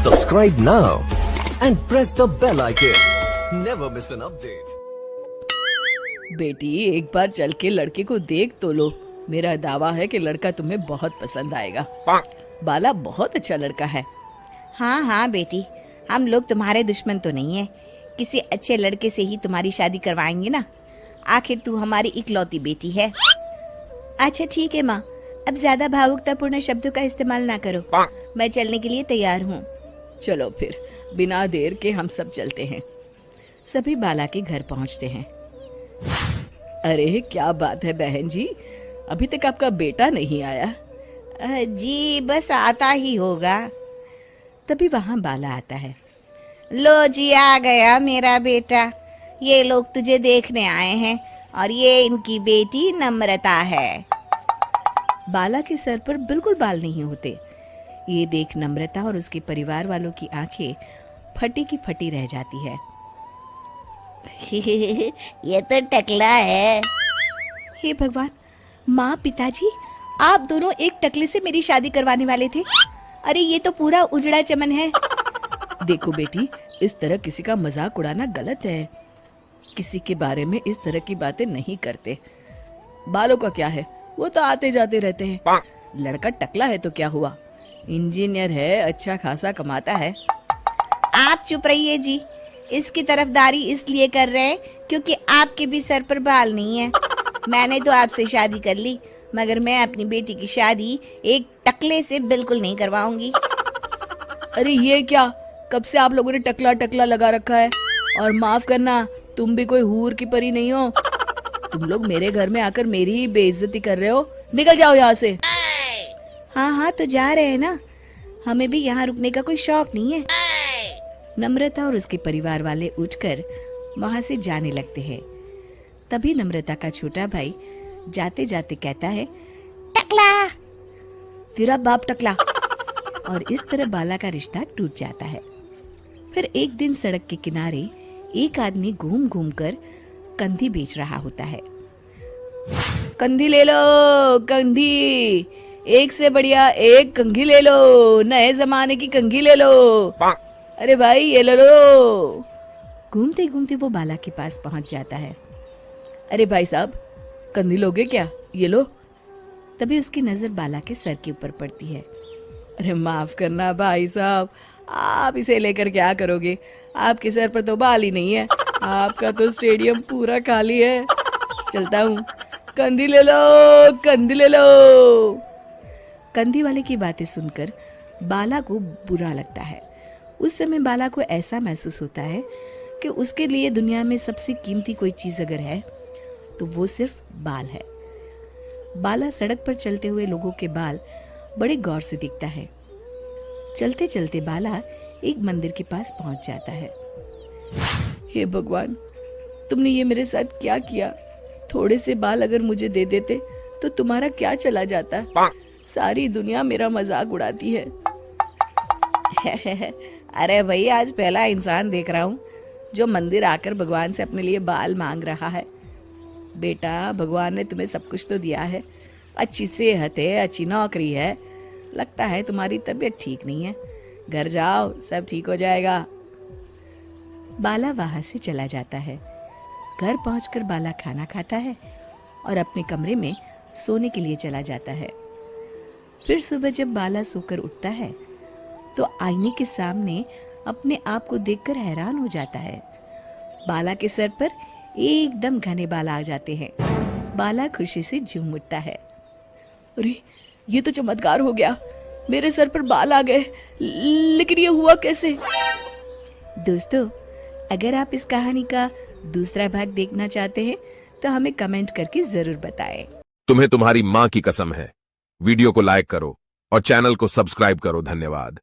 Subscribe now and press the bell icon. Never miss an update. बेटी एक बार चल के लड़के को देख तो लो। मेरा दावा है कि लड़का तुम्हें बहुत पसंद आएगा। बाला बहुत अच्छा लड़का है। हाँ हाँ बेटी, हम लोग तुम्हारे दुश्मन तो नहीं है। किसी अच्छे लड़के से ही तुम्हारी शादी करवाएंगे ना। आखिर तू हमारी इकलौती बेटी है। अच्छा ठीक है माँ, अब ज्यादा भावुकतापूर्ण शब्दों का इस्तेमाल ना करो। मैं चलने के लिए तैयार हूँ। चलो फिर बिना देर के हम सब चलते हैं। सभी बाला के घर पहुंचते हैं। अरे क्या बात है बहन जी, अभी तक आपका बेटा नहीं आया? जी बस आता ही होगा। तभी वहां बाला आता है। लो जी आ गया मेरा बेटा। ये लोग तुझे देखने आए हैं और ये इनकी बेटी नम्रता है। बाला के सर पर बिल्कुल बाल नहीं होते। ये देख नम्रता और उसके परिवार वालों की आंखें फटी की फटी रह जाती है। ये तो टकला है। हे भगवान, माँ पिताजी आप दोनों एक टकले से मेरी शादी करवाने वाले थे। अरे ये तो पूरा उजड़ा चमन है। देखो बेटी, इस तरह किसी का मजाक उड़ाना गलत है। किसी के बारे में इस तरह की बातें नहीं करते। बालों का क्या है, वो तो आते जाते रहते हैं। लड़का टकला है तो क्या हुआ, इंजीनियर है, अच्छा खासा कमाता है। आप चुप रहिए जी। इसकी तरफदारी इसलिए कर रहे हैं क्योंकि आपके भी सर पर बाल नहीं है। मैंने तो आपसे शादी कर ली, मगर मैं अपनी बेटी की शादी एक टकले से बिल्कुल नहीं करवाऊंगी। अरे ये क्या, कब से आप लोगों ने टकला टकला लगा रखा है? और माफ करना, तुम भी कोई हूर की परी नहीं हो। तुम लोग मेरे घर में आकर मेरी ही बेइज्जती कर रहे हो। निकल जाओ यहाँ से। हाँ हाँ तो जा रहे हैं ना, हमें भी यहाँ रुकने का कोई शौक नहीं है। नम्रता और उसके परिवार वाले उठकर वहां से जाने लगते हैं। तभी नम्रता का छोटा भाई जाते जाते कहता है, टकला, तेरा बाप टकला। और इस तरह बाला का रिश्ता टूट जाता है। फिर एक दिन सड़क के किनारे एक आदमी घूम घूम कर कंधी बेच रहा होता है। कंधी ले लो, कंधी, एक से बढ़िया एक कंघी ले लो, नए जमाने की कंघी ले लो। अरे भाई ये ले लो। घूमते घूमते वो बाला के पास पहुंच जाता है। अरे भाई साहब, कंधी लोगे क्या? ये लो। तभी उसकी नजर बाला के सर के ऊपर पड़ती है। अरे माफ करना भाई साहब, आप इसे लेकर क्या करोगे? आपके सर पर तो बाल ही नहीं है। आपका तो स्टेडियम पूरा खाली है। चलता हूँ, कंधी ले लो, कंधी ले लो। कंधी वाले की बातें सुनकर बाला को बुरा लगता है। उस समय बाला को ऐसा महसूस होता है कि उसके लिए दुनिया में सबसे कीमती कोई चीज अगर है तो वो सिर्फ बाल है। बाला सड़क पर चलते हुए लोगों के बाल बड़े गौर से दिखता है। चलते चलते बाला एक मंदिर के पास पहुंच जाता है। हे भगवान, तुमने ये मेरे साथ क्या किया? थोड़े से बाल अगर मुझे दे देते तो तुम्हारा क्या चला जाता? सारी दुनिया मेरा मजाक उड़ाती है। अरे भाई, आज पहला इंसान देख रहा हूँ जो मंदिर आकर भगवान से अपने लिए बाल मांग रहा है। बेटा, भगवान ने तुम्हें सब कुछ तो दिया है। अच्छी सेहत है, अच्छी नौकरी है। लगता है तुम्हारी तबीयत ठीक नहीं है। घर जाओ, सब ठीक हो जाएगा। बाला वहां से चला जाता है। घर पहुंचकर बाला खाना खाता है और अपने कमरे में सोने के लिए चला जाता है। फिर सुबह जब बाला सोकर उठता है तो आईने के सामने अपने आप को देखकर हैरान हो जाता है। बाला के सर पर एकदम घने बाल आ जाते हैं। बाला खुशी से झूम उठता है। अरे ये तो चमत्कार हो गया, मेरे सर पर बाल आ गए। लेकिन ये हुआ कैसे? दोस्तों, अगर आप इस कहानी का दूसरा भाग देखना चाहते हैं तो हमें कमेंट करके जरूर बताएं। तुम्हें तुम्हारी माँ की कसम है। वीडियो को लाइक करो और चैनल को सब्सक्राइब करो। धन्यवाद।